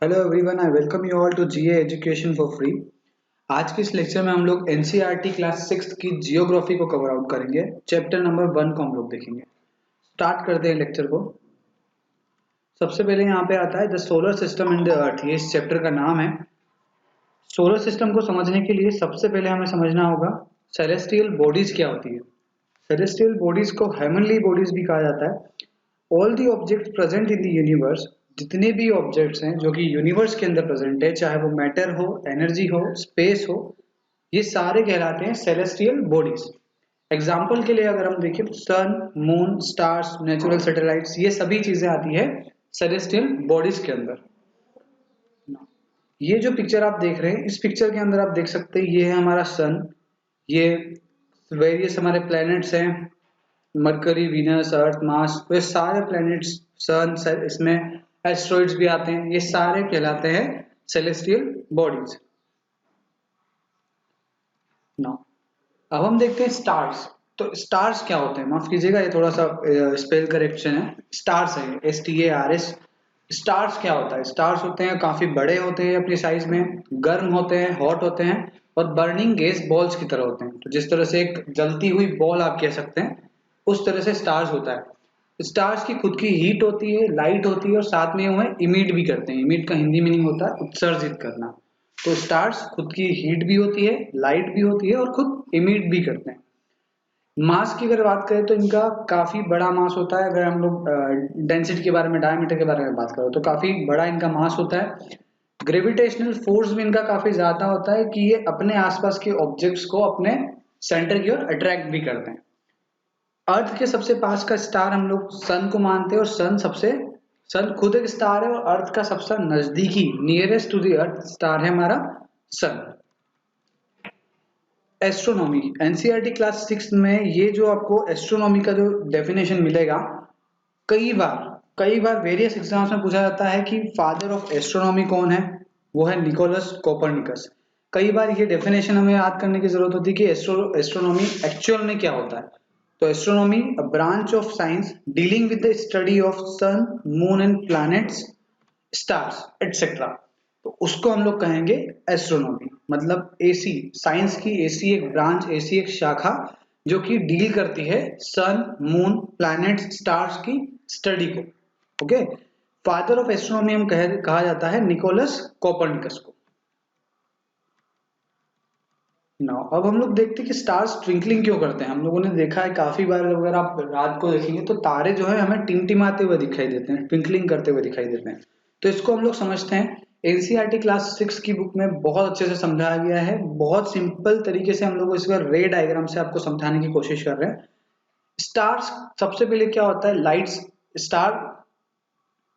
Hello everyone, I welcome you all to GA education for free. आज के इस lecture में हम लोग एनसीईआरटी क्लास 6 की जियोग्राफी को कवर आउट करेंगे। चैप्टर नंबर 1 को हम लोग देखेंगे। स्टार्ट करते हैं लेक्चर को। सबसे पहले यहाँ पे आता है the solar system and the earth. ये इस चैप्टर का नाम है। सोलर सिस्टम को समझने के लिए सबसे पहले हमें समझना होगा सेलेस्टियल बॉडीज क्या होती है। सेलेस्टियल बॉडीज को हेवनली बॉडीज भी कहा जाता है। All the object present in the universe, जितने भी ऑब्जेक्ट्स हैं जो कि यूनिवर्स के अंदर प्रेजेंट है, चाहे वो मैटर हो, एनर्जी हो, स्पेस हो, ये सारे कहलाते हैं सेलेस्टियल बॉडीज। एग्जाम्पल के लिए अगर हम देखें, सन, मून, स्टार्स, नेचुरल सैटेलाइट्स, ये सभी चीजें आती है सेलेस्टियल बॉडीज के अंदर। ये जो पिक्चर आप देख रहे हैं, इस पिक्चर के अंदर आप देख सकते हैं, ये है हमारा सन। ये वेरियस हमारे प्लैनेट्स हैं, मरकरी, वीनस, अर्थ, मार्स, तो ये सारे प्लैनेट्स, सन, इसमें एस्ट्रॉइड्स भी आते हैं, ये सारे कहलाते हैं सेलेस्टियल बॉडीज। नाउ अब हम देखते हैं स्टार्स। तो स्टार्स क्या होते हैं, माफ कीजिएगा ये थोड़ा सा स्पेल करेक्शन है। स्टार्स है STARS। स्टार्स क्या होता है? स्टार्स होते हैं काफी बड़े होते हैं अपनी साइज में, गर्म होते हैं, हॉट होते हैं और बर्निंग गैस बॉल्स की तरह होते हैं। तो जिस तरह से एक जलती हुई बॉल आप कह सकते हैं, उस तरह से स्टार्स होता है। स्टार्स की खुद की हीट होती है, लाइट होती है और साथ में वो इमिट भी करते हैं। इमिट का हिंदी मीनिंग होता है उत्सर्जित करना। तो स्टार्स खुद की हीट भी होती है, लाइट भी होती है और खुद इमिट भी करते हैं। मास की अगर बात करें तो इनका काफी बड़ा मास होता है। अगर हम लोग डेंसिटी के बारे में, डायमीटर के बारे में बात करें तो काफी बड़ा इनका मास होता है। ग्रेविटेशनल फोर्स भी इनका काफी ज्यादा होता है कि ये अपने आसपास के ऑब्जेक्ट्स को अपने सेंटर की ओर अट्रैक्ट भी करते हैं। अर्थ के सबसे पास का स्टार हम लोग सन को मानते हैं और सन खुद एक स्टार है और अर्थ का सबसे नजदीकी, nearest to the earth star है हमारा सन। एस्ट्रोनॉमी, एनसीईआरटी क्लास 6 में ये जो आपको एस्ट्रोनॉमी का जो डेफिनेशन मिलेगा, कई बार वेरियस एग्जाम्स में पूछा जाता है कि फादर ऑफ एस्ट्रोनॉमी कौन है। वो है निकोलस कोपरनिकस। कई बार ये डेफिनेशन हमें याद करने की जरूरत होती है कि एस्ट्रोनॉमी एक्चुअल में क्या होता है। तो astronomy a branch of science dealing with the study of sun, moon and planets, stars etcetera. तो उसको हम लोग कहेंगे एस्ट्रोनॉमी। मतलब एसी साइंस की, एसी एक ब्रांच, एसी एक शाखा जो कि डील करती है सन, मून, प्लैनेट्स, स्टार्स की स्टडी को। ओके, फादर ऑफ एस्ट्रोनॉमी हम कहा जाता है निकोलस कोपरनिकस को। नाउ अब हम लोग देखते हैं कि स्टार्स ट्विंकलिंग क्यों करते हैं। हम लोगों ने देखा है काफी बार, अगर आप रात को देखेंगे तो तारे जो है हमें टिमटिमाते हुए दिखाई देते हैं, ट्विंकलिंग करते हुए दिखाई देते हैं। तो इसको हम लोग समझते हैं। एनसीईआरटी क्लास 6 की बुक में बहुत अच्छे से समझाया गया है। बहुत सिंपल तरीके से हम लोग इसका रे डायग्राम से आपको समझाने की कोशिश कर रहे हैं। स्टार्स, सबसे पहले क्या होता है, लाइट्स। स्टार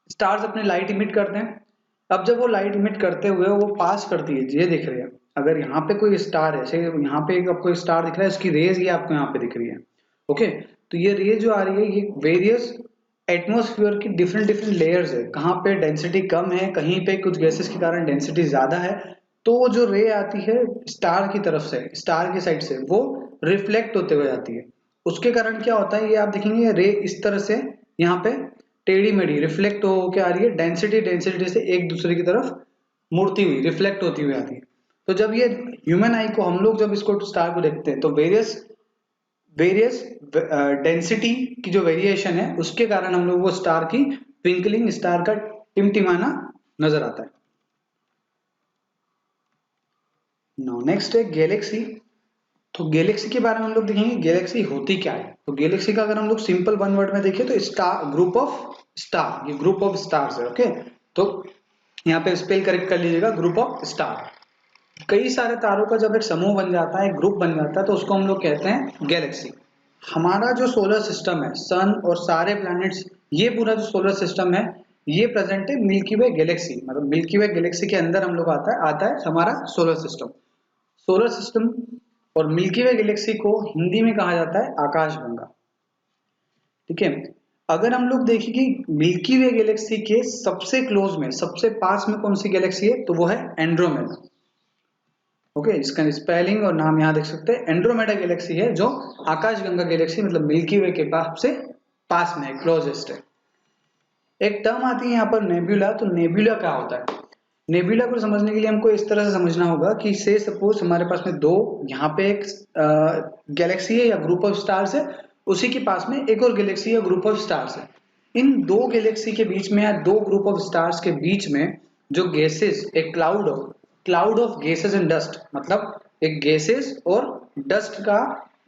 स्टार्स अपने लाइट इमिट करते हैं। अब जब वो लाइट इमिट करते हुए वो पास करती है, ये देख रहे हैं, अगर यहाँ पे कोई स्टार है, जैसे यहाँ पे एक आपको स्टार दिख रहा है, उसकी रेज ये आपको यहाँ पे दिख रही है। ओके, तो ये रेज जो आ रही है, ये वेरियस एटमोस्फियर की डिफरेंट डिफरेंट लेयर्स है। कहाँ पे डेंसिटी कम है, कहीं पे कुछ गैसेस के कारण डेंसिटी ज्यादा है। तो वो जो रे आती है स्टार की तरफ से, स्टार की साइड से, वो रिफ्लेक्ट होते हुए आती है। उसके कारण क्या होता है, ये आप देखेंगे रे इस तरह से यहाँ पे टेढ़ी मेढ़ी रिफ्लेक्ट हो के आ रही है, डेंसिटी डेंसिटी से एक दूसरे की तरफ मुड़ती हुई, रिफ्लेक्ट होती हुई आती है। तो जब ये ह्यूमन आई को, हम लोग जब इसको स्टार को देखते हैं तो वेरियस वेरियस डेंसिटी की जो वेरिएशन है, उसके कारण हम लोग वो स्टार की ट्विंकलिंग, स्टार का टिमटिमाना नजर आता है। नाउ नेक्स्ट है गैलेक्सी। तो गैलेक्सी के बारे में हम लोग देखेंगे गैलेक्सी होती क्या है। तो गैलेक्सी का अगर हम लोग सिंपल वन वर्ड में देखें तो स्टार, ग्रुप ऑफ स्टार, ये ग्रुप ऑफ स्टार्स है। ओके, तो यहाँ पे स्पेल करेक्ट कर लीजिएगा, ग्रुप ऑफ स्टार। कई सारे तारों का जब एक समूह बन जाता है, ग्रुप बन जाता है, तो उसको हम लोग कहते हैं गैलेक्सी। हमारा जो सोलर सिस्टम है, सन और सारे प्लैनेट्स, ये पूरा जो सोलर सिस्टम है, ये प्रेजेंट है मिल्की वे गैलेक्सी। मतलब मिल्की वे गैलेक्सी के अंदर हम लोग आता है हमारा सोलर सिस्टम। सोलर सिस्टम और मिल्की वे गैलेक्सी को हिंदी में कहा जाता है आकाशगंगा। ठीक है, अगर हम लोग देखें कि मिल्की वे गैलेक्सी के सबसे क्लोज में, सबसे पास में कौन सी गैलेक्सी है, तो वो है एंड्रोमेडा। ओके, इसका स्पेलिंग और नाम यहाँ देख सकते हैं। एंड्रोमेडा गैलेक्सी है जो आकाशगंगा गैलेक्सी, मतलब मिल्की वे के पास से पास में है, क्लोजेस्ट है। एक टर्म आती है यहाँ पर नेब्यूला। तो नेब्यूला क्या होता है? नेबुला को समझने के लिए हमको इस तरह से समझना होगा कि से सपोज हमारे पास में दो, यहाँ पे एक गैलेक्सी है या ग्रुप ऑफ स्टार्स है, उसी के पास में एक और गैलेक्सी या ग्रुप ऑफ स्टार्स है। इन दो गैलेक्सी के बीच में या दो ग्रुप ऑफ स्टार्स के बीच में जो गैसेस, एक cloud of gases and dust, मतलब एक गैसेस और डस्ट का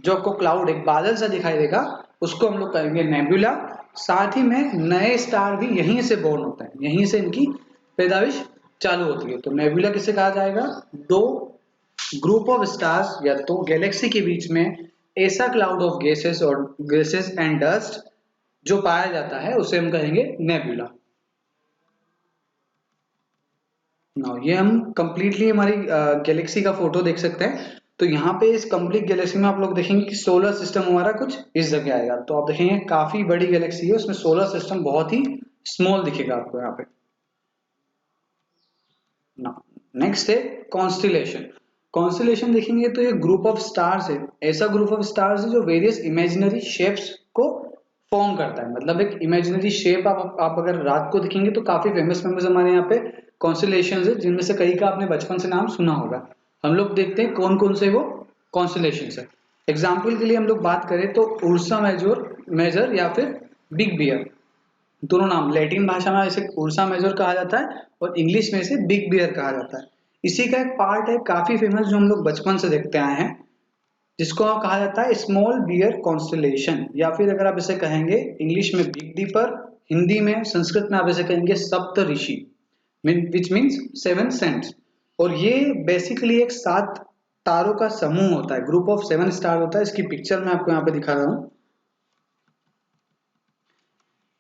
जो आपको क्लाउड, एक बादल सा दिखाई देगा, उसको हम लोग कहेंगे नेबुला। साथ ही में नए स्टार भी यहीं से बोर्न होते हैं, यहीं से इनकी पैदाइश चालू होती है। तो नेबुला किसे कहा जाएगा? दो ग्रुप ऑफ स्टार्स या तो गैलेक्सी के बीच में ऐसा क्लाउड ऑफ गैसेस और गैसेस एंड डस्ट जो पाया जाता है उसे हम कहेंगे नेबुला। नाउ ये हम कंप्लीटली हमारी गैलेक्सी का फोटो देख सकते हैं। तो यहाँ पे इस कंप्लीट गैलेक्सी में आप लोग देखेंगे कि सोलर सिस्टम हमारा कुछ इस जगह आएगा। तो आप देखेंगे काफी बड़ी गैलेक्सी है, उसमें सोलर सिस्टम बहुत ही स्मॉल दिखेगा आपको यहाँ पे। नेक्स्ट है कॉन्स्टिलेशन। कॉन्स्टिलेशन देखेंगे तो ये ग्रुप ऑफ स्टार्स है, ऐसा ग्रुप ऑफ स्टार्स है जो वेरियस इमेजिनरी शेप्स को फॉर्म करता है। मतलब एक इमेजिनरी शेप आप अगर रात को देखेंगे तो काफी फेमस फेमस हमारे यहाँ पे कॉन्स्टिलेशंस है, जिनमें से कई का आपने बचपन से नाम सुना होगा। हम लोग देखते हैं कौन कौन से वो कॉन्स्टिलेशंस है। एग्जाम्पल के लिए हम लोग बात करें तो उर्सा मेजर या फिर बिग बियर, दोनों नाम लैटिन भाषा में इसे उर्सा मेजर कहा जाता है और इंग्लिश में इसे बिग बियर कहा जाता है। इसी का एक पार्ट है काफी फेमस जो हम लोग बचपन से देखते आए हैं, जिसको कहा जाता है स्मॉल बियर कॉन्स्टलेशन, या फिर अगर आप इसे कहेंगे इंग्लिश में बिग दीपर, हिंदी में संस्कृत में आप इसे कहेंगे सप्त ऋषि, विच मीन्स सेवन सेंट्स। और ये बेसिकली एक 7 तारों का समूह होता है, ग्रुप ऑफ 7 स्टार होता है। इसकी पिक्चर मैं आपको यहाँ पे दिखा रहा हूँ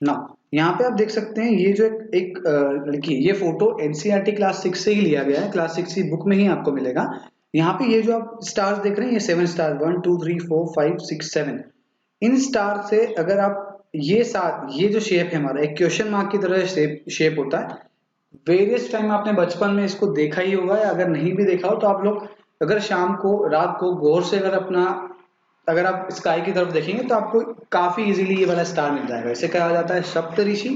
ना। यहाँ पे आप देख सकते हैं ये जो एक लड़की, ये फोटो एनसीईआरटी क्लास 6 से ही लिया गया है, क्लास 6 की बुक में ही आपको मिलेगा। यहाँ पे ये जो आप स्टार्स देख रहे हैं, ये 7 स्टार 1 2 3 4 5 6 7, इन स्टार से अगर आप ये जो शेप है हमारा, एक क्वेश्चन मार्क की तरह शेप होता है। वेरियस टाइम आपने बचपन में इसको देखा ही होगा, या अगर नहीं भी देखा हो तो आप लोग अगर शाम को रात को गौर से अगर आप स्काई की तरफ देखेंगे तो आपको काफी इजीली ये वाला स्टार मिल जाएगा। इसे कहा जाता है सप्तऋषि।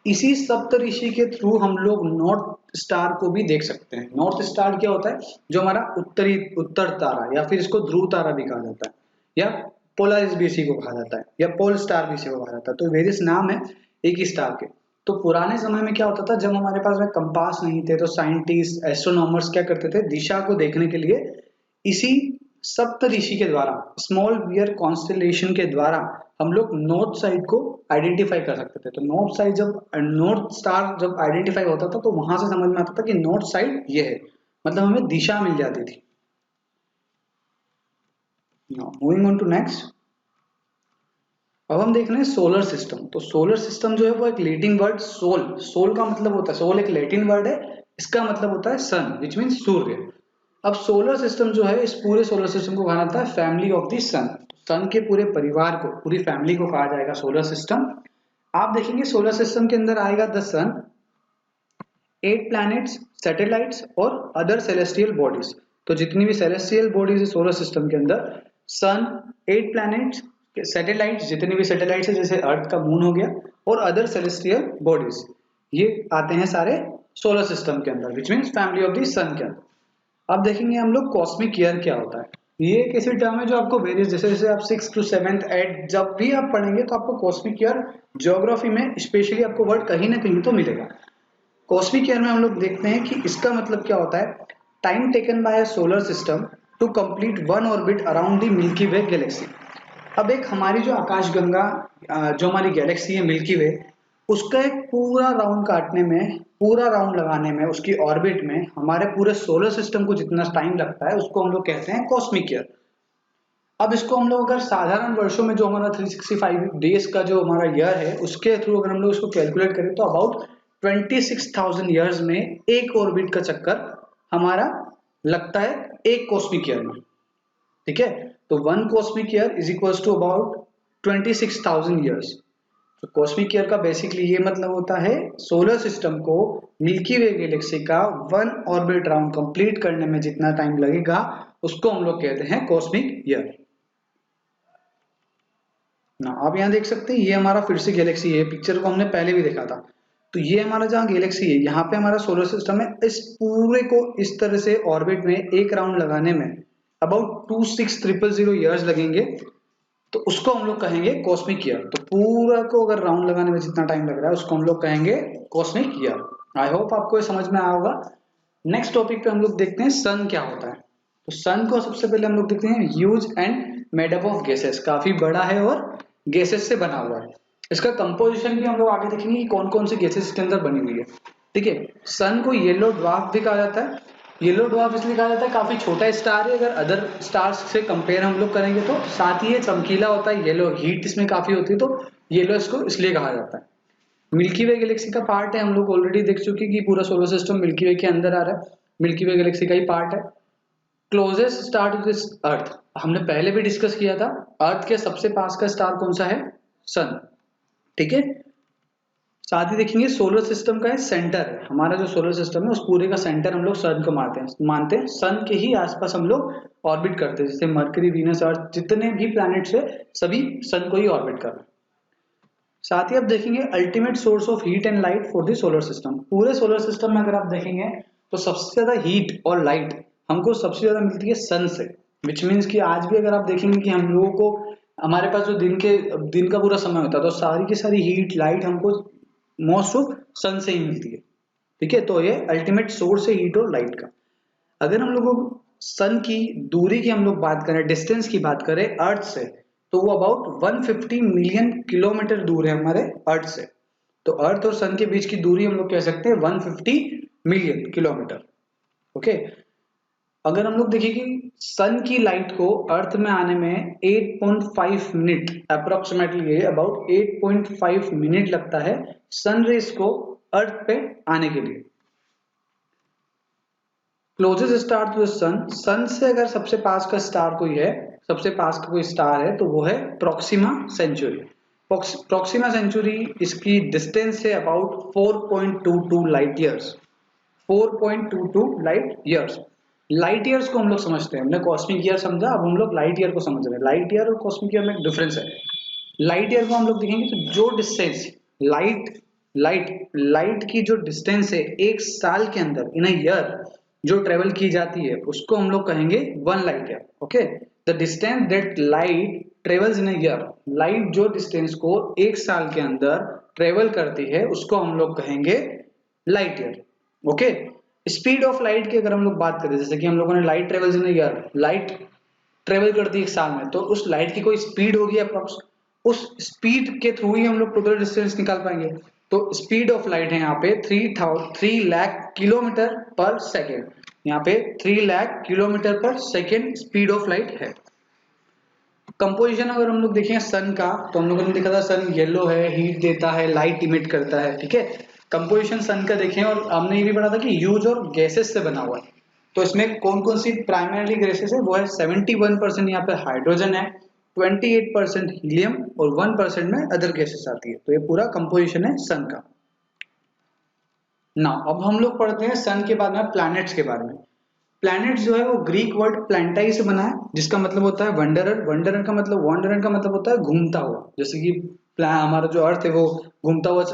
इसी सप्तऋषि के थ्रू हम लोग नॉर्थ स्टार को भी देख सकते हैं। नॉर्थ स्टार क्या होता है? जो हमारा उत्तर तारा, या फिर इसको ध्रुव तारा भी कहा जाता है, या पोलारिस भी इसी को कहा जाता है, या पोल स्टार भी इसी को कहा जाता है। तो वेरियस नाम है एक ही स्टार के। तो पुराने समय में क्या होता था, जब हमारे पास में कंपास नहीं थे तो साइंटिस्ट एस्ट्रोनॉमर्स क्या करते थे, दिशा को देखने के लिए इसी सप्तऋषि के द्वारा, स्मॉल बियर कॉन्स्टलेशन के द्वारा हम लोग नॉर्थ साइड को आइडेंटिफाई कर सकते थे। तो नॉर्थ स्टार जब आइडेंटिफाई होता था तो वहां से समझ में आता था कि नॉर्थ साइड ये है, मतलब हमें दिशा मिल जाती थी। मूविंग ऑन टू नेक्स्ट, अब हम देख रहे हैं सोलर सिस्टम। तो सोलर सिस्टम जो है वो एक लैटिन वर्ड सोल का मतलब होता है, सोल एक लैटिन वर्ड है, इसका मतलब होता है सन, विच मीन सूर्य। अब सोलर सिस्टम जो है, इस पूरे सोलर सिस्टम को कहा जाता है फैमिली ऑफ द सन। सन के पूरे परिवार को, पूरी फैमिली को कहा जाएगा सोलर सिस्टम। आप देखेंगे सोलर सिस्टम के अंदर आएगा द सन, 8 प्लैनेट्स, सैटेलाइट्स और अदर सेलेस्टियल बॉडीज। तो जितनी भी सेलेस्टियल बॉडीज है सोलर सिस्टम के अंदर, सन, 8 प्लैनेट्स, सैटेलाइट्स, जितनी भी सैटेलाइट्स है जैसे अर्थ का मून हो गया, और अदर सेलेस्टियल बॉडीज, ये आते हैं सारे सोलर सिस्टम के अंदर, which means family of the sun के अंदर। अब देखेंगे हम लोग कॉस्मिक ईयर क्या होता है। ये एक ऐसी टर्म है जो आपको वेरियस, जैसे जैसे आप 6th to 7th 8th जब भी आप पढ़ेंगे तो आपको कॉस्मिक ईयर ज्योग्राफी में स्पेशली आपको वर्ड कहीं ना कहीं तो मिलेगा। कॉस्मिक ईयर में हम लोग देखते हैं कि इसका मतलब क्या होता है, time taken by a solar system to complete one orbit around the milky way galaxy. अब एक हमारी जो आकाशगंगा, जो हमारी गैलेक्सी है मिल्की वे, उसका एक पूरा राउंड काटने में, पूरा राउंड लगाने में, उसकी ऑर्बिट में हमारे पूरे सोलर सिस्टम को जितना टाइम लगता है उसको हम लोग कहते हैं कॉस्मिक ईयर। अब इसको हम लोग अगर साधारण वर्षों में, जो हमारा 365 डेज का जो हमारा ईयर है उसके थ्रू अगर हम लोग इसको कैलकुलेट करें तो अबाउट 26,000 ईयर्स में एक ऑर्बिट का चक्कर हमारा लगता है एक कॉस्मिक ईयर में। ठीक है, तो 1 cosmic year is equals to about 26,000 years. तो कॉस्मिक ईयर का बेसिकली ये मतलब होता है, सोलर सिस्टम को मिल्की वे गैलेक्सी का 1 ऑर्बिट राउंड कंप्लीट करने में जितना टाइम लगेगा उसको हम लोग कहते हैं कॉस्मिक ईयर ना। आप यहां देख सकते हैं ये हमारा फिर से गैलेक्सी है, पिक्चर को हमने पहले भी देखा था। तो ये हमारा जहाँ गैलेक्सी है, यहाँ पे हमारा सोलर सिस्टम है, इस पूरे को इस तरह से ऑर्बिट में एक राउंड लगाने में अबाउट 26,000 ईयर्स लगेंगे। तो उसको हम लोग कहेंगे कॉस्मिक ईयर। तो पूरा को अगर राउंड लगाने में जितना टाइम लग रहा है उसको हम लोग कहेंगे कॉस्मिक ईयर। आई होप आपको ये समझ में आया होगा। नेक्स्ट टॉपिक पे हम लोग देखते हैं सन क्या होता है। तो सन को सबसे पहले हम लोग देखते हैं huge and made up of gases, काफी बड़ा है और गैसेस से बना हुआ है। इसका कंपोजिशन भी हम लोग आगे देखेंगे कि कौन कौन सी गैसेस इसके अंदर बनी हुई है। ठीक है, सन को येलो ड्वार्फ भी कहा जाता है। येलो ड्वार्फ इसलिए कहा जाता है काफी छोटा स्टार है, अगर अदर स्टार्स से कंपेयर हम लोग करेंगे तो। साथ ही ये चमकीला होता है, येलो हीट इसमें काफी होती है, तो येलो इसको इसलिए कहा जाता है। मिल्की वे गैलेक्सी का पार्ट है, हम लोग ऑलरेडी देख चुके कि पूरा सोलर सिस्टम मिल्की वे के अंदर आ रहा है, मिल्की वे गैलेक्सी का ही पार्ट है। Closest star to this earth, हमने पहले भी डिस्कस किया था, अर्थ के सबसे पास का स्टार कौन सा है? सन। ठीक है, साथ ही देखेंगे सोलर सिस्टम का सेंटर है, हमारा जो सोलर सिस्टम है उस पूरे का सेंटर हम लोग सन को मानते हैं, सन के ही आसपास हम लोग ऑर्बिट करते हैं, जैसे मरकरी, वीनस, अर्थ, जितने भी प्लैनेट्स है सभी सन को ही ऑर्बिट कर रहे हैं। साथ ही आप देखेंगे ultimate source of heat and light for the solar system. पूरे सोलर सिस्टम में अगर आप देखेंगे तो सबसे ज्यादा हीट और लाइट हमको सबसे ज्यादा मिलती है सन से। विच मीन्स कि आज भी अगर आप देखेंगे कि हम लोगों को, हमारे पास जो दिन का पूरा समय होता है तो सारी की सारी हीट लाइट हमको मोस्ट ऑफ सन से ही मिलती है। ठीक है, तो ये अल्टीमेट सोर्स है हीट और लाइट का। अगर हम लोगों सन की दूरी की हम लोग बात करें, डिस्टेंस की बात करें अर्थ से, तो वो अबाउट 150 मिलियन किलोमीटर दूर है हमारे अर्थ से। तो अर्थ और सन के बीच की दूरी हम लोग कह सकते हैं 150 मिलियन किलोमीटर। ओके, अगर हम लोग देखें कि सन की लाइट को अर्थ में आने में 8.5 मिनट अप्रोक्सीमेटली, अबाउट 8.5 मिनट लगता है सन रेस को अर्थ पे आने के लिए। क्लोजेस्ट स्टार टू द सन, सन से अगर सबसे पास का स्टार कोई है, सबसे पास का कोई स्टार है तो वो है प्रोक्सिमा सेंचुरी। प्रोक्सिमा सेंचुरी, इसकी डिस्टेंस है about 4.22 light years. 4.22 light years. Light years को हम लोग समझते हैं, हमने कॉस्मिक ईयर समझा, अब हम लोग लाइट ईयर को समझ रहे हैं। लाइट ईयर और कॉस्मिक ईयर में एक डिफरेंस है। लाइट ईयर को हम लोग देखेंगे तो जो डिस्टेंस लाइट लाइट लाइट की जो डिस्टेंस है एक साल के अंदर, इन अ ईयर, जो ट्रेवल की जाती है उसको हम लोग कहेंगे 1 light year. Okay, the distance that light travels in a year, light जो डिस्टेंस को एक साल के अंदर ट्रेवल करती है उसको हम लोग कहेंगे light year. Okay, speed of light की अगर हम लोग बात करें, जैसे कि हम लोगों ने light travels in a year, light travel करती है एक साल में, तो उस लाइट की कोई स्पीड होगी अप्रोक्स, उस स्पीड के थ्रू ही हम लोग टोटल डिस्टेंस निकाल पाएंगे। तो स्पीड ऑफ लाइट है यहाँ पे 3 लाख किलोमीटर पर सेकेंड, यहाँ पे 3 लाख किलोमीटर पर सेकेंड स्पीड ऑफ लाइट है। कंपोजिशन अगर हम लोग देखें सन का, तो हम लोगों ने देखा था सन येलो है, हीट देता है, लाइट इमिट करता है। ठीक है, कंपोजिशन सन का देखें, और हमने ये भी पढ़ा था कि ह्यूज और गैसेस से बना हुआ है। तो इसमें कौन कौन सी प्राइमरी गैसेस है, वो है 71% यहाँ पे हाइड्रोजन है, 28% हीलियम और 1% में अदर गैसेस आती है। तो ये पूरा कंपोजिशन है सन का। ना अब हम लोग पढ़ते हैं सन के बाद में प्लैनेट्स के बारे में। प्लैनेट जो है वो ग्रीक वर्ड प्लैंटाई से बना है, जिसका मतलब होता है वंडरर। वंडरर का मतलब होता है घूमता हुआ। जैसे कि हमारा जो अर्थ है वो घूमता हुआ,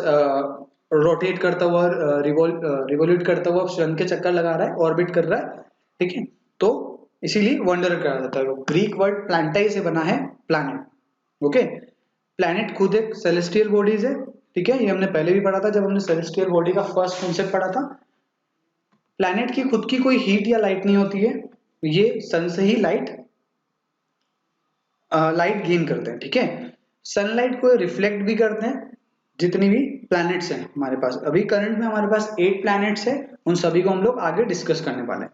रोटेट करता हुआ, रिवोल्यूट करता हुआ सन के चक्कर लगा रहा है, ऑर्बिट कर रहा है। ठीक है, तो इसीलिए वंडरर कहा जाता है। ग्रीक वर्ड प्लैंटाई से बना है प्लैनेट। ओके, प्लैनेट खुद एक सेलेस्टियल बॉडीज है। ठीक है, ये हमने पहले भी पढ़ा था जब हमने सेलेस्टियल बॉडी का फर्स्ट कॉन्सेप्ट पढ़ा था। प्लैनेट की खुद की कोई हीट या लाइट नहीं होती है, ये सन से ही लाइट गेन करते हैं। ठीक है, सनलाइट को रिफ्लेक्ट भी करते हैं। जितनी भी प्लैनेट्स हैं हमारे पास, अभी करंट में हमारे पास 8 प्लैनेट्स हैं, उन सभी को हम लोग आगे डिस्कस करने वाले हैं।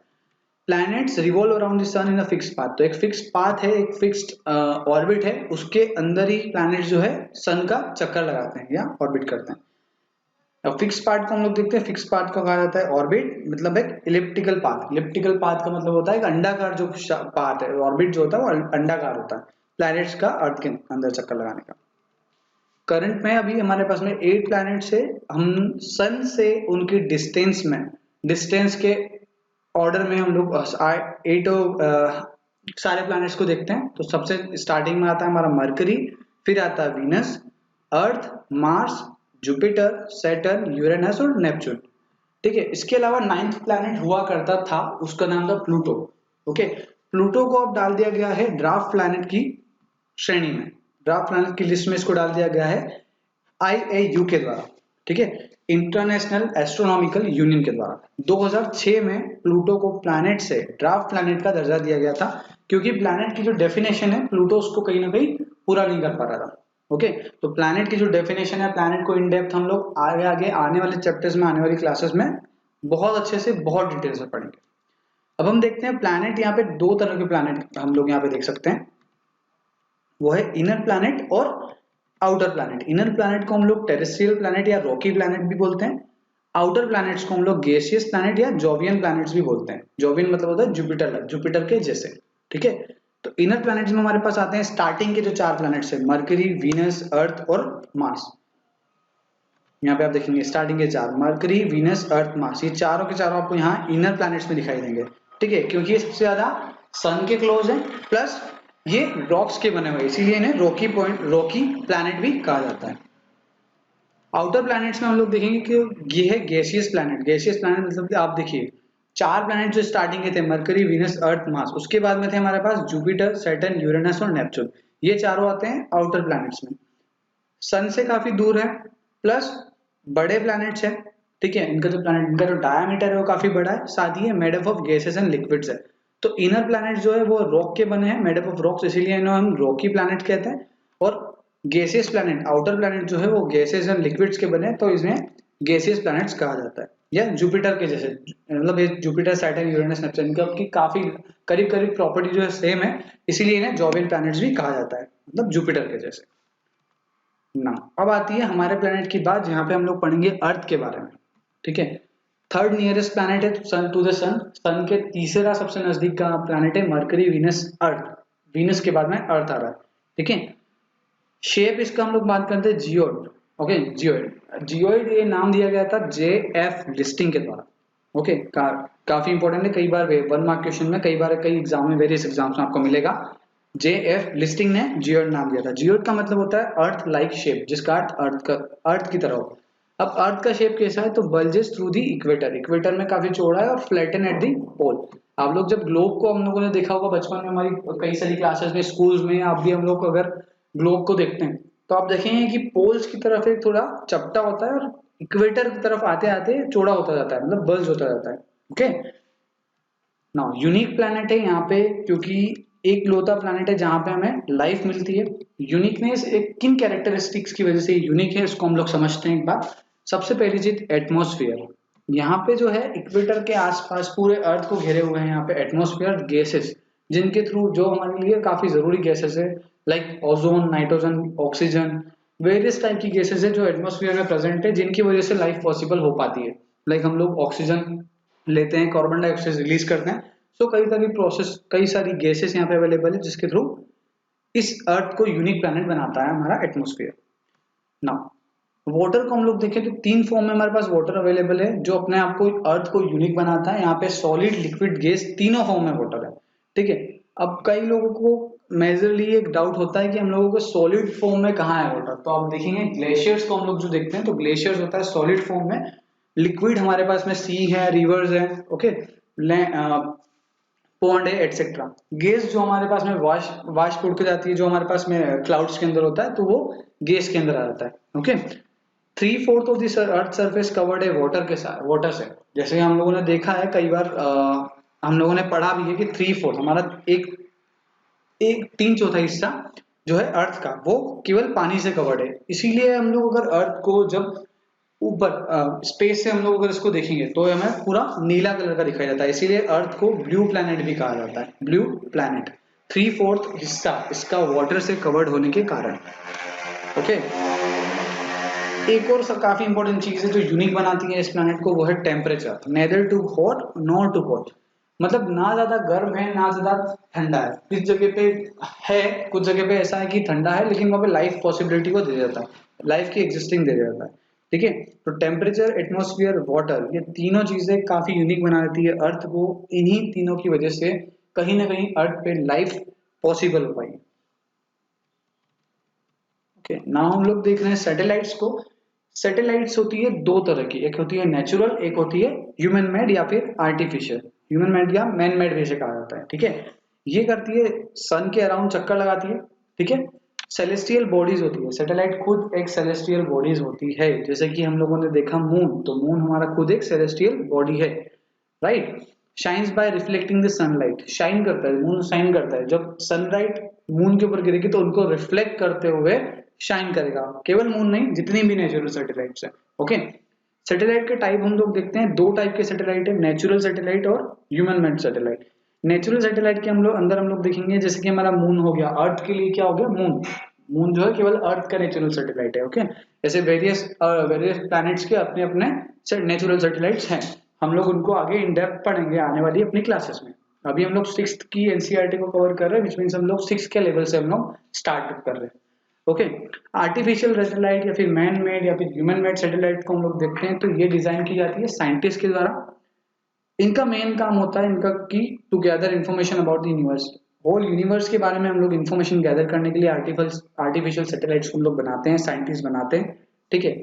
Planets revolve around the sun in a fixed path. तो एक फिक्स्ड पाथ है, एक फिक्स्ड ऑर्बिट है, उसके अंदर ही प्लैनेट्स जो है सन का चक्कर लगाते हैं या ऑर्बिट करते हैं। अब फिक्स पार्ट को हम लोग देखते हैं। फिक्स पार्ट को कहा जाता है ऑर्बिट, मतलब एक इलिप्टिकल पाथ। इलिप्टिकल पाथ का मतलब होता है एक अंडाकार जो पाथ है, ऑर्बिट जो होता है वो अंडाकार होता है, प्लैनेट्स का अर्थ के अंदर चक्कर लगाने का। करंट में अभी हमारे पास में 8 प्लैनेट्स है। हम सन से उनकी डिस्टेंस के ऑर्डर में हम लोग 8 सारे प्लैनेट्स को देखते हैं। तो सबसे स्टार्टिंग में आता है हमारा मरकरी, फिर आता है वीनस, अर्थ, मार्स, जुपिटर, सैटर्न, यूरेनस और नेपच्यून। ठीक है, इसके अलावा 9th प्लैनेट हुआ करता था, उसका नाम था प्लूटो। ओके, प्लूटो को अब डाल दिया गया है ड्राफ्ट प्लैनेट की श्रेणी में, ड्राफ्ट प्लैनेट की लिस्ट में इसको डाल दिया गया है IAU के द्वारा। ठीक है, इंटरनेशनल एस्ट्रोनॉमिकल यूनियन के द्वारा 2006 में प्लूटो को प्लैनेट से ड्राफ्ट प्लैनेट का दर्जा दिया गया था, क्योंकि प्लैनेट की जो डेफिनेशन है प्लूटो उसको कहीं ना कहीं पूरा नहीं कर पा रहा था। ओके, तो प्लैनेट की जो डेफिनेशन है, प्लैनेट को इन डेप्थ हम लोग आगे आगे आने वाले चैप्टर्स में, आने वाली क्लासेस में बहुत अच्छे से, बहुत डिटेल से पढ़ेंगे। अब हम देखते हैं प्लैनेट, यहाँ पे दो तरह के प्लैनेट हम लोग यहाँ पे देख सकते हैं, वो है इनर प्लैनेट और आउटर प्लैनेट। इनर प्लैनेट को हम लोग टेरेस्ट्रियल प्लैनेट या रॉकी प्लैनेट भी बोलते हैं। आउटर प्लैनेट्स को हम लोग गैसियस प्लैनेट या जोवियन प्लैनेट्स भी बोलते हैं। जोवियन मतलब होता है जुपिटर, जुपिटर के जैसे। ठीक है, तो इनर प्लैनेट्स में हमारे पास आते हैं स्टार्टिंग के जो 4 प्लैनेट्स है, मरकरी, वीनस, अर्थ और मार्स। यहाँ पे आप देखेंगे स्टार्टिंग के 4, मरकरी, वीनस, अर्थ, मार्स, ये चारों के चारों आपको यहाँ इनर प्लैनेट्स में दिखाई देंगे। ठीक है, क्योंकि ये सबसे ज्यादा सन के क्लोज है, प्लस ये रॉक्स के बने हुए, इसीलिए इन्हें रॉकी प्लैनेट भी कहा जाता है। आउटर प्लैनेट्स में हम लोग देखेंगे कि ये है गैसियस प्लैनेट। गैसियस प्लैनेट मतलब आप देखिए 4 प्लैनेट जो स्टार्टिंग के थे, मरकरी, वीनस, अर्थ, मार्स, उसके बाद में थे हमारे पास जुपिटर, सैटर्न, यूरेनस और नेपच्यून। ये चारों आते हैं आउटर प्लैनेट्स में, सन से काफी दूर है, प्लस बड़े प्लैनेट्स हैं। ठीक है, इनका जो डायमीटर है वो काफी बड़ा है, साथ he made up of gases and liquids है। तो इनर प्लैनेट जो है वो रॉक के बने हैं, मेड अप ऑफ रॉक्स, इसीलिए इन्हें हम रॉकी प्लैनेट कहते हैं। और गैसियस प्लैनेट, आउटर प्लैनेट जो है वो गैसेस एंड लिक्विड्स के बने हैं, तो इसमें गैसियस प्लैनेट्स कहा जाता है। या जुपिटर के जैसे, मतलब ये जुपिटर, सैटर्न, यूरेनस, नेपच्यून, इनकी काफी करीब करीब प्रॉपर्टी जो है सेम है, इसीलिए इन्हें जोवियन प्लैनेट्स भी कहा जाता है, मतलब जुपिटर के जैसे ना। अब आती है हमारे प्लेनेट की बात, जहां पे हम लोग पढ़ेंगे अर्थ के बारे में। ठीक है, थर्ड नियरेस्ट प्लेनेट है सन टू द सन, सन के तीसरा सबसे नजदीक का प्लेनेट है मरकरी, वीनस, अर्थ। वीनस के बाद में अर्थ आ रहा है। ठीक है, शेप इसका हम लोग बात करते हैं जियोइड। ओके, जियोइड, जियोइड ये नाम दिया गया था JF लिस्टिंग के द्वारा। ओके, काफी इंपॉर्टेंट है, कई बार 1 मार्क क्वेश्चन में, कई बार कई एग्जाम में, वेरियस एग्जाम्स में आपको मिलेगा। JF लिस्टिंग ने जियोइड नाम दिया था। जियोइड का मतलब होता है अर्थ लाइक शेप, जिसका अर्थ अर्थ की तरह हो। अब अर्थ का शेप कैसा है, तो bulges through the equator, equator में काफी चौड़ा है और फ्लैटन एट दी पोल। आप लोग जब ग्लोब को हम लोगों ने देखा होगा बचपन में, हमारी कई सारी क्लासेस में, स्कूल्स में, आप भी, हम लोग अगर ग्लोब को देखते हैं तो आप देखेंगे कि पोल्स की तरफ एक थोड़ा चपटा होता है और इक्वेटर की तरफ आते आते चौड़ा होता जाता है, मतलब बल्ज होता जाता है। ओके, नाउ यूनिक प्लैनेट है यहाँ पे, क्योंकि एक लौता प्लैनेट है जहां पे हमें लाइफ मिलती है। यूनिकनेस एक किन कैरेक्टरिस्टिक्स की वजह से यूनिक है, इसको हम लोग समझते हैं एक बार। सबसे पहली चीज एटमॉस्फेयर। यहाँ पे जो है इक्वेटर के आसपास पूरे अर्थ को घेरे हुए हैं यहाँ पे एटमॉस्फेयर, गैसेस, जिनके थ्रू जो हमारे लिए काफी जरूरी गैसेस है, like ozone, nitrogen, oxygen, various type की गैसेस है जो एटमॉस्फेयर में प्रेजेंट है, जिनकी वजह से लाइफ पॉसिबल हो पाती है। लाइक हम लोग ऑक्सीजन लेते हैं, कार्बन डाइऑक्साइड रिलीज करते हैं। सो कई सारी प्रोसेस, कई सारी गैसेस यहाँ पे अवेलेबल है, जिसके थ्रू इस अर्थ को यूनिक प्लैनेट बनाता है हमारा एटमॉस्फेयर। नाउ वाटर को हम लोग देखें तो 3 फॉर्म में हमारे पास वाटर अवेलेबल है, जो अपने आप को, अर्थ को यूनिक बनाता है। यहाँ पे सॉलिड, लिक्विड, गैस, तीनों फॉर्म में वाटर है। ठीक है, अब कई लोगों को मेजरली एक डाउट होता है कि हम लोगों को सॉलिड फॉर्म में कहाँ है वाटर, तो आप देखेंगे ग्लेशियर्स को हम लोग जो देखते हैं तो ग्लेशियर्स होता है सॉलिड फॉर्म में। लिक्विड हमारे पास में सी है, रिवर्स है, ओके, पॉन्ड है, एटसेट्रा। गैस जो हमारे पास में वाष्प उड़ के जाती है, जो हमारे पास में क्लाउड्स के अंदर होता है, तो वो गैस के अंदर आ जाता है। Okay, 3/4 of this earth surface covered है वाटर के साथ, वाटर से। जैसे हम लोगों ने देखा है कई बार, हम लोगों ने पढ़ा भी है कि 3/4 हमारा एक एक 3/4 हिस्सा जो है अर्थ का, वो केवल पानी से कवर्ड है। इसीलिए हम लोग अगर अर्थ को जब ऊपर स्पेस से हम लोग अगर इसको देखेंगे तो हमें पूरा नीला कलर का दिखाई देता है, इसीलिए अर्थ को ब्लू प्लैनेट भी कहा जाता है। ब्लू प्लैनेट, 3/4 हिस्सा इसका वाटर से कवर्ड होने के कारण। ओके, एक और काफी इंपॉर्टेंट चीज है जो यूनिक बनाती है इस प्लैनेट को, वो है temperature. Neither too hot not too cold, मतलब ना ज्यादा गर्म है ना ज्यादा ठंडा है। इस जगह पे है, कुछ जगह पे ऐसा है कि ठंडा है, लेकिन वहां पे लाइफ पॉसिबिलिटी को दे देता है, लाइफ की एग्जिस्टिंग दे देता है। ठीक है, तो टेम्परेचर, एटमॉस्फेयर, वाटर, ये तीनों चीजें काफी यूनिक बना देती है अर्थ को। इन्हीं तीनों की वजह से कहीं ना कहीं अर्थ पे लाइफ पॉसिबल हो पाई। ओके, नाउ हम लोग देख रहे हैं सैटेलाइट्स को। सैटेलाइट्स होती है दो तरह की, एक होती है नेचुरल, एक होती है ह्यूमन मेड या फिर आर्टिफिशियल। ह्यूमन मेड या मैन मेड भी इसे कहा जाता है, ठीक है। ये करती है सन के अराउंड चक्कर लगाती है, ठीक है। सेलेस्टियल बॉडीज होती है, सैटेलाइट खुद एक सेलेस्टियल बॉडीज होती है, जैसे कि हम लोगों ने देखा मून, तो मून हमारा खुद एक सेलेस्टियल बॉडी है, right. Shines by reflecting the sunlight, shine करता है मून, शाइन करता है, जब सनलाइट मून के ऊपर गिरेगी तो उनको रिफ्लेक्ट करते हुए शाइन करेगा। केवल मून नहीं, जितनी भी नेचुरल सैटेलाइट्स हैं, ओके। सैटेलाइट के टाइप हम लोग देखते हैं, दो टाइप के सैटेलाइट है, नेचुरल सैटेलाइट और human made satellite. Natural satellite के हम लोग देखेंगे, जैसे कि हमारा मून हो गया, अर्थ के लिए क्या हो गया, मून। मून जो है केवल अर्थ का नेचुरल सैटेलाइट है, ओके। जैसे वेरियस वेरियस प्लैनेट्स के अपने अपने नेचुरल सैटेलाइट्स हैं, हम लोग उनको आगे इन डेप्थ पढ़ेंगे आने वाली अपनी क्लासेस में। अभी हम लोग 6th की एनसीईआरटी को कवर कर रहे हैं, विच मीन्स हम लोग 6 के लेवल से हम लोग स्टार्ट कर रहे हैं, ओके। आर्टिफिशियल सैटेलाइट या फिर मैन मेड या फिर ह्यूमन मेड सैटेलाइट को हम लोग देखते हैं, तो ये डिजाइन की जाती है साइंटिस्ट के द्वारा। इनका मेन काम होता है इनका कि to gather information about the universe, whole universe के बारे में हम लोग इन्फॉर्मेशन गैदर करने के लिए आर्टिफिशियल सैटेलाइट्स को हम लोग बनाते हैं, साइंटिस्ट बनाते हैं, ठीक है।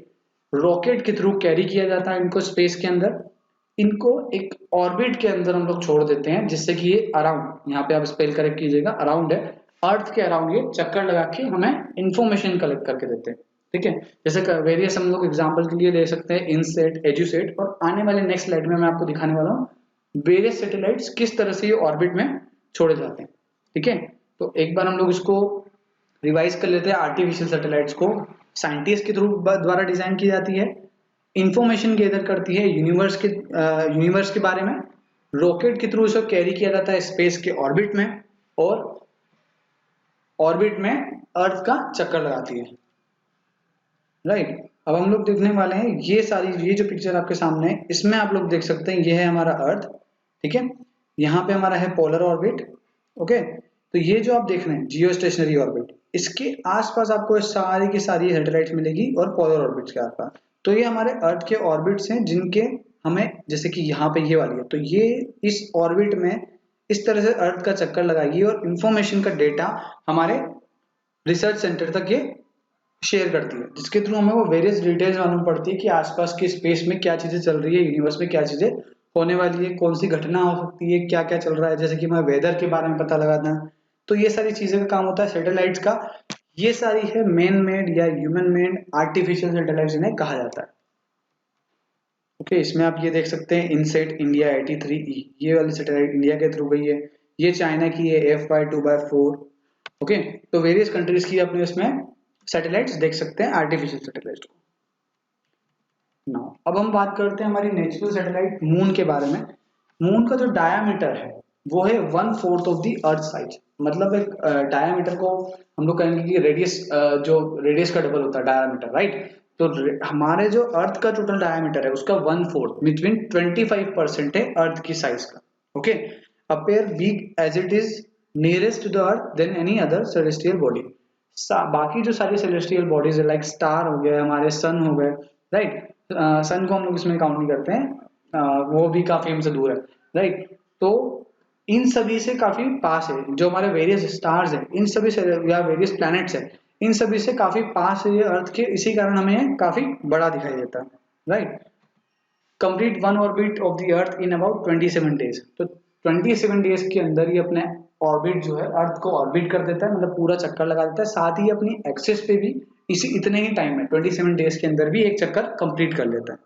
रॉकेट के थ्रू कैरी किया जाता है इनको स्पेस के अंदर, इनको एक ऑर्बिट के अंदर हम लोग छोड़ देते हैं, जिससे कि ये अराउंड, यहाँ पे आप स्पेल करेक्ट कीजिएगा, अराउंड है, अर्थ के अराउंड ये चक्कर लगा के हमें इंफॉर्मेशन कलेक्ट करके देते हैं, ठीक है। जैसे वेरियस हम लोग एग्जांपल के लिए ले सकते हैं, इनसेट, एजुसेट, और आने वाले नेक्स्ट स्लाइड में मैं आपको दिखाने वाला हूँ वेरियस सैटेलाइट्स किस तरह से ये ऑर्बिट में छोड़े जाते हैं, ठीक है। तो एक बार हम लोग इसको रिवाइज कर लेते हैं। आर्टिफिशियल सैटेलाइट्स को साइंटिस्ट के थ्रू द्वारा डिजाइन की जाती है, इंफॉर्मेशन गैदर करती है यूनिवर्स के बारे में, रॉकेट के थ्रू इसे कैरी किया जाता है स्पेस के ऑर्बिट में, और ऑर्बिट में अर्थ का चक्कर लगाती है, राइट। अब हम लोग देखने वाले हैं ये जो पिक्चर आपके सामने है, इसमें आप लोग देख सकते हैं ये है हमारा अर्थ, ठीक है। यहाँ पे हमारा है पोलर ऑर्बिट, ओके। तो ये जो आप देख रहे हैं जियो स्टेशनरी ऑर्बिट, इसके आसपास आपको सारी की सारी सैटेलाइट्स मिलेगी, और पोलर ऑर्बिट के आसपास, तो ये हमारे अर्थ के ऑर्बिट्स हैं, जिनके हमें, जैसे कि यहाँ पे ये वाली है, तो ये इस ऑर्बिट में इस तरह से अर्थ का चक्कर लगाएगी, और इंफॉर्मेशन का डेटा हमारे रिसर्च सेंटर तक ये शेयर करती है, जिसके थ्रू हमें वो वेरियस डिटेल्स मालूम पड़ती है कि आसपास के स्पेस में क्या चीजें चल रही है, यूनिवर्स में क्या चीजें होने वाली है, कौन सी घटना हो सकती है, क्या क्या चल रहा है, जैसे कि हमें वेदर के बारे में पता लगाना। तो ये सारी चीजें का काम होता है सैटेलाइट्स का। ये सारी है मैन मेड या ह्यूमन मेड आर्टिफिशियल सैटेलाइट्स इन्हें कहा जाता है, ओके। इसमें आप ये देख सकते हैं इनसेट इंडिया 83E, ये वाली सैटेलाइट इंडिया के थ्रू गई है, ये चाइना की है FY2/4, ओके। तो वेरियस कंट्रीज की अपने इसमें सैटेलाइट्स देख सकते हैं, आर्टिफिशियल सैटेलाइट को। नाउ अब हम बात करते हैं हमारी नेचुरल सैटेलाइट मून के बारे में। मून का जो डायामीटर है वो है 1/4 ऑफ द अर्थ साइज, मतलब एक डायामीटर को हम लोग कहेंगे कि रेडियस, जो रेडियस का डबल होता है डायामीटर, राइट। तो हमारे जो अर्थ का टोटल डायामीटर है उसका 1/4 बिटवीन 25% है अर्थ की साइज का, okay. Appear big as it is nearest to the earth than any other celestial body. बाकी जो सारी सेलेस्टियल बॉडीज है, लाइक स्टार हो गए, हमारे सन हो गए, राइट। सन को हम लोग इसमें काउंट नहीं करते हैं, वो भी काफी हमसे दूर है, राइट। तो इन सभी से काफी पास है, जो हमारे वेरियस स्टार्स हैं, इन सभी से, या वेरियस प्लैनेट्स हैं, इन सभी से काफी पास है ये अर्थ के, इसी कारण हमें ये काफी बड़ा दिखाई देता है, right. Complete one orbit of the earth in about 27 days, तो 27 डेज के अंदर ही अपने ऑर्बिट जो है अर्थ को ऑर्बिट कर देता है, मतलब पूरा चक्कर लगा देता है, साथ ही अपनी एक्सिस पे भी इसी इतने ही टाइम में 27 डेज के अंदर भी एक चक्कर कंप्लीट कर लेता है।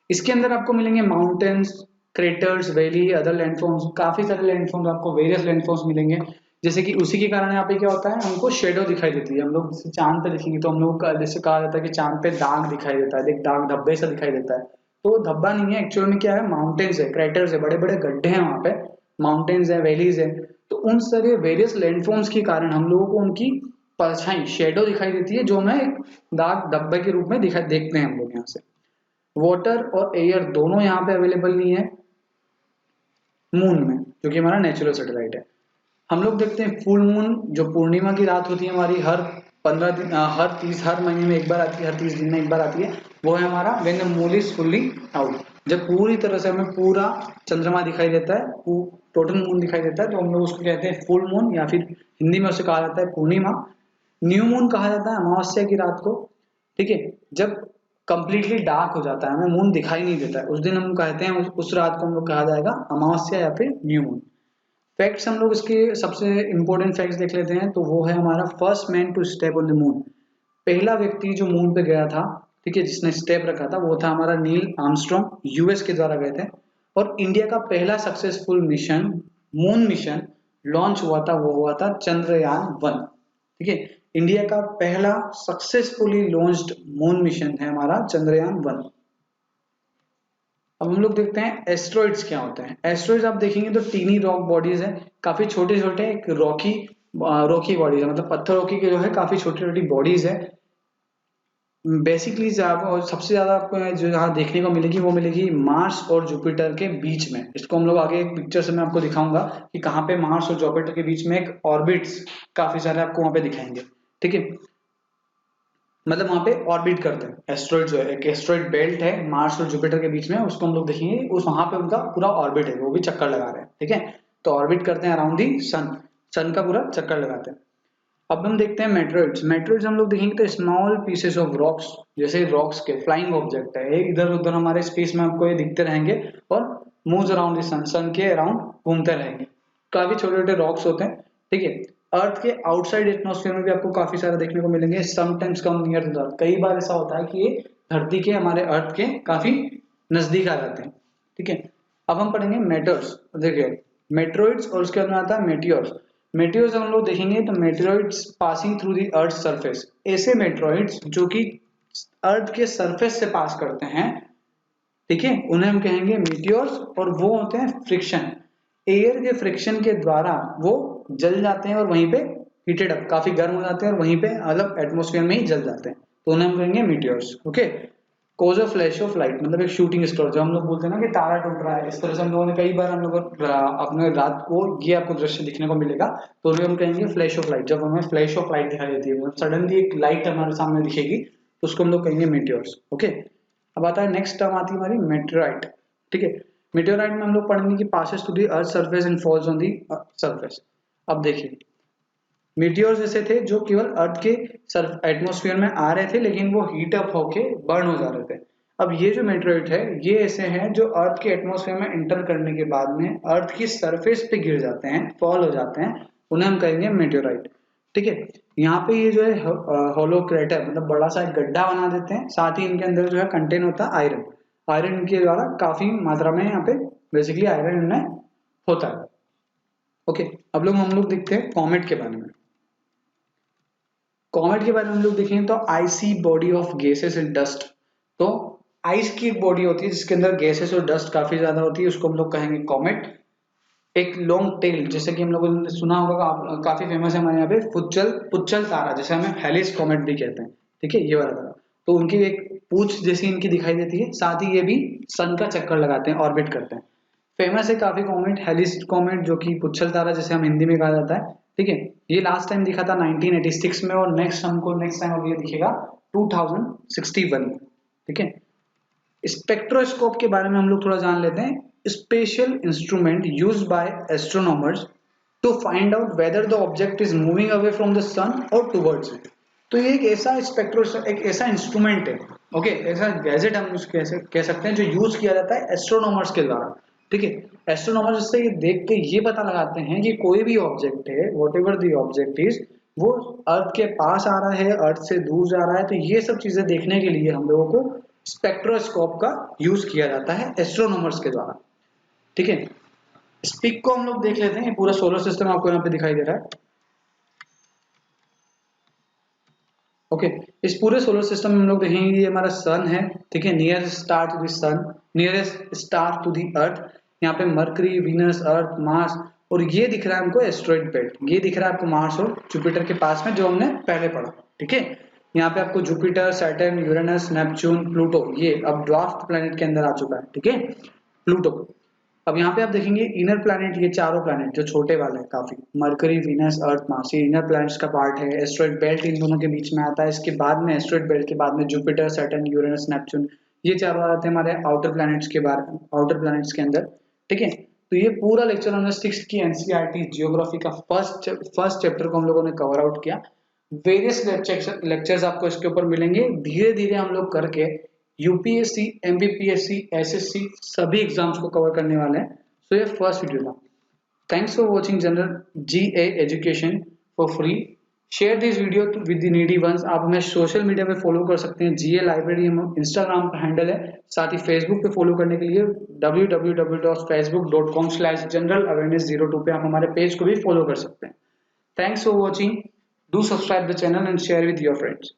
इसके अंदर आपको मिलेंगे mountains, craters, valley, other landforms, काफी सारे लैंडफॉर्म्स, आपको वेरियस लैंडफॉर्म्स मिलेंगे, जैसे कि उसी के कारण यहाँ पे क्या होता है, हमको शेडो दिखाई देती है। हम लोग जैसे चांद पे देखेंगे तो हम लोग का जैसे कहा जाता है कि चांद पे दाग दिखाई देता है, एक दाग धब्बे से दिखाई देता है, तो धब्बा नहीं है, एक्चुअल में क्या है, माउंटेन्स है, क्रेटर्स है, बड़े बड़े गड्ढे हैं वहां पे, माउंटेन्स है, वैलीज है। तो उन सारे वेरियस लैंडफॉर्म्स के कारण हम लोगों को उनकी परछाई, शेडो दिखाई देती है, जो हमें एक दाग धब्बे के रूप में दिखाई देखते हैं हम लोग यहाँ से। वाटर और एयर दोनों यहाँ पे अवेलेबल नहीं है मून में, जो कि हमारा नेचुरल सैटेलाइट है। हम लोग देखते हैं फुल मून, जो पूर्णिमा की रात होती है हमारी, हर 15 दिन, हर महीने में एक बार आती है, हर 30 दिन में एक बार आती है, वो है हमारा when the moon is fully out, जब पूरी तरह से हमें पूरा चंद्रमा दिखाई देता है, टोटल मून दिखाई देता है, तो हम लोग उसको कहते हैं फुल मून, या फिर हिंदी में उसे कहा जाता है पूर्णिमा। न्यू मून कहा जाता है अमावस्या की रात को, ठीक है। जब कंप्लीटली डार्क हो जाता है, हमें मून दिखाई नहीं देता है, उस दिन हम कहते हैं उस रात को हम लोग कहा जाएगा अमावस्या या फिर न्यू मून। फैक्ट्स हम लोग इसके सबसे इंपॉर्टेंट फैक्ट्स देख लेते हैं, तो वो है हमारा first man to step on the moon. पहला व्यक्ति जो मून पे गया था, ठीक है, जिसने स्टेप रखा था, वो था हमारा नील आर्मस्ट्रॉन्ग, यूएस के द्वारा गए थे। और इंडिया का पहला successful mission, moon mission launch हुआ था, वो हुआ था चंद्रयान 1। ठीक है, इंडिया का पहला सक्सेसफुली लॉन्च्ड मून मिशन है हमारा चंद्रयान 1। अब हम लोग देखते हैं एस्ट्रॉइड्स क्या होते हैं। एस्ट्रॉइड्स आप देखेंगे तो टीनी रॉक बॉडीज है, काफी छोटे छोटे, एक रॉकी रॉकी बॉडीज है, मतलब पत्थर रॉकी के जो है काफी छोटी छोटी बॉडीज है। बेसिकली सबसे ज्यादा आपको जो यहाँ देखने को मिलेगी वो मिलेगी मार्स और जुपिटर के बीच में। इसको हम लोग आगे एक पिक्चर से मैं आपको दिखाऊंगा कि कहाँ पे मार्स और जुपिटर के बीच में एक ऑर्बिट्स काफी सारे आपको वहां पे दिखाएंगे। ठीक है, मतलब वहां पे ऑर्बिट करते हैं एस्ट्रॉइड, जो है एक एस्ट्रॉइड बेल्ट है मार्स और जुपिटर के बीच में, उसको हम लोग देखेंगे, उस वहां पे उनका पूरा ऑर्बिट है, वो भी चक्कर लगा रहे हैं। ठीक है, तो ऑर्बिट करते हैं अराउंड दी सन, सन का पूरा चक्कर लगाते हैं। अब हम देखते हैं मेट्रॉइड्स। मेट्रॉइड्स हम लोग देखेंगे तो स्मॉल पीसेस ऑफ रॉक्स, जैसे रॉक्स के फ्लाइंग ऑब्जेक्ट है, इधर उधर हमारे स्पेस में आपको ये दिखते रहेंगे और मूव्स अराउंड द सन, सन के अराउंड घूमते रहेंगे। काफी छोटे छोटे रॉक्स होते हैं। ठीक है, अर्थ के आउटसाइड एटमॉस्फेयर में भी आपको काफी सारे देखने को मिलेंगे। Sometimes come near the earth, कई बार ऐसा होता है कि ये धरती के, हमारे अर्थ के काफी नजदीक आ जाते हैं। ठीक है, अब हम पढ़ेंगे मेटर्स। देखिए मेट्रॉइड्स और उसके अंदर आता है मेटियोर्स। मेटियोर्स हम लोग देखेंगे तो meteoroids passing through the earth surface, ऐसे मेटेरॉइड्स जो कि अर्थ के सरफेस से पास करते हैं, ठीक है, उन्हें हम कहेंगे मीटियोर्स। और वो होते हैं फ्रिक्शन, एयर के फ्रिक्शन के द्वारा वो जल जाते हैं और वहीं पे हीटेड अप, काफी गर्म हो जाते हैं और वहीं पे अलग एटमोस्फेयर में ही जल जाते हैं, तो उन्हें हम कहेंगे meteors. Okay, cause of flash of light, मतलब एक शूटिंग स्टार, जो हम लोग बोलते हैं ना कि तारा टूट रहा है, इस तरह से हम लोगों ने कई बार हम लोग अपने रात को ये आपको दृश्य दिखने को मिलेगा, तो उन्हें हम कहेंगे फ्लैश ऑफ लाइट। जब हमें फ्लैश ऑफ लाइट दिखाई देती है, मतलब सडनली एक लाइट हमारे सामने दिखेगी, तो उसको हम लोग कहेंगे मीटियोर्स। ओके, अब आता है नेक्स्ट टर्म आती है हमारी मेटेराइट। ठीक है, मेटेराइट में हम लोग पढ़ेंगे कि passes to the earth surface and falls on the surface. अब देखिए मीटियोर्स ऐसे थे जो केवल अर्थ के एटमोस्फेयर में आ रहे थे, लेकिन वो हीट अप होके बर्न हो जा रहे थे। अब ये जो मेटेराइट है, ये ऐसे हैं जो अर्थ के एटमोस्फेयर में एंटर करने के बाद में अर्थ की सरफेस पे गिर जाते हैं, फॉल हो जाते हैं, उन्हें हम कहेंगे मेटेराइट। ठीक है, यहाँ पे ये जो है होलो क्रेटर, मतलब बड़ा सा एक गड्ढा बना देते हैं, साथ ही इनके अंदर जो है कंटेन होता है आयरन। आयरन के द्वारा काफी मात्रा में यहाँ पे बेसिकली आयरन इनमें होता है। ओके, अब लोग हम लोग देखते हैं कॉमेट के बारे में। कॉमेट के बारे में हम लोग देखें तो icy body of gases and dust. तो आइस की एक बॉडी होती है जिसके अंदर गैसेस और डस्ट काफी ज्यादा होती है, उसको हम लोग कहेंगे कॉमेट। एक लॉन्ग टेल, जैसे कि हम लोगों ने सुना होगा, काफी फेमस है हमारे यहाँ पे पुच्चल पुच्चल तारा, जैसे हमें हेलिस कॉमेट भी कहते हैं। ठीक है, ये वाला तारा, तो उनकी एक पूंछ जैसी इनकी दिखाई देती है, साथ ही ये भी सन का चक्कर लगाते हैं, ऑर्बिट करते हैं। फेमस है काफी कॉमेट, हेलिस कॉमेट, जो कि पुच्छल तारा जिसे हम हिंदी में कहा जाता है। ठीक है, ये लास्ट टाइम दिखा था 1986 में, और नेक्स्ट टाइम अब ये दिखेगा 2061। ठीक है, स्पेक्ट्रोस्कोप के बारे में हम लोग थोड़ा जान लेते हैं। Special instrument use by astronomers to find out whether the object is moving away from the sun और टुवर्ड्स इट। तो ये एक ऐसा एक ऐसा इंस्ट्रूमेंट है, ओके, ऐसा गैजेट हम उसके ऐसे कह सकते हैं, जो यूज किया जाता है एस्ट्रोनॉमर्स के द्वारा। ठीक है, एस्ट्रोनॉमर्स इससे ये देख के ये पता लगाते हैं कि कोई भी ऑब्जेक्ट है, what ever the object is, वो अर्थ के पास आ रहा है, अर्थ से दूर जा रहा है, तो ये सब चीजें देखने के लिए हम लोगों को स्पेक्ट्रोस्कोप का यूज किया जाता है एस्ट्रोनॉमर्स के द्वारा। ठीक है, स्पिक को हम लोग देख लेते हैं, पूरा सोलर सिस्टम आपको यहाँ पे दिखाई दे रहा है। ओके, इस पूरे सोलर सिस्टम में हम लोग देखेंगे ये हमारा सन है। ठीक है, nearest star to the sun, nearest star to the earth, यहाँ पे मरकरी, वीनस, अर्थ, मार्स, और ये दिख रहा है हमको एस्ट्रॉइड बेल्ट, ये दिख रहा है आपको मार्स और जुपिटर के पास में, जो हमने पहले पढ़ा। ठीक है, यहाँ पे आपको Jupiter, Saturn, Uranus, Neptune, Pluto, ये अब ड्वार्फ प्लैनेट के अंदर आ चुका है। ठीक है, प्लूटो। अब यहाँ पे आप देखेंगे इनर प्लैनेट, ये चारों प्लैनेट जो छोटे वाले हैं काफी, मरकरी, वीनस, अर्थ, मार्स, ये इनर प्लैनेट्स का पार्ट है। एस्ट्रॉइड बेल्ट इन दोनों के बीच में आता है, इसके बाद में एस्ट्रॉइड बेल्ट के बाद में जुपिटर, सैटर्न, यूरेनस, नेपच्यून, ये चारों आते हैं हमारे आउटर प्लैनेट्स के बारे, आउटर प्लैनेट्स के अंदर। ठीक है, तो ये पूरा लेक्चर हमने 6th की एनसीईआरटी जियोग्राफी का फर्स्ट चैप्टर को हम लोगों ने कवर आउट किया। वेरियस लेक्चर्स आपको इसके ऊपर मिलेंगे, धीरे धीरे हम लोग करके यूपीएससी, एमपीपीएससी, एसएससी सभी एग्जाम्स को कवर करने वाले हैं। सो ये फर्स्ट वीडियो था। Thanks for watching general GA education for free. Share this video with the needy ones. आप हमें सोशल मीडिया पे फॉलो कर सकते हैं, जीए लाइब्रेरी हम इंस्टाग्राम का हैंडल है। साथ ही फेसबुक पे फॉलो करने के लिए www.facebook.com/generalawareness02 पे आप हमारे पेज को भी फॉलो कर सकते हैं। Thanks for watching. Do subscribe the channel and share with your friends.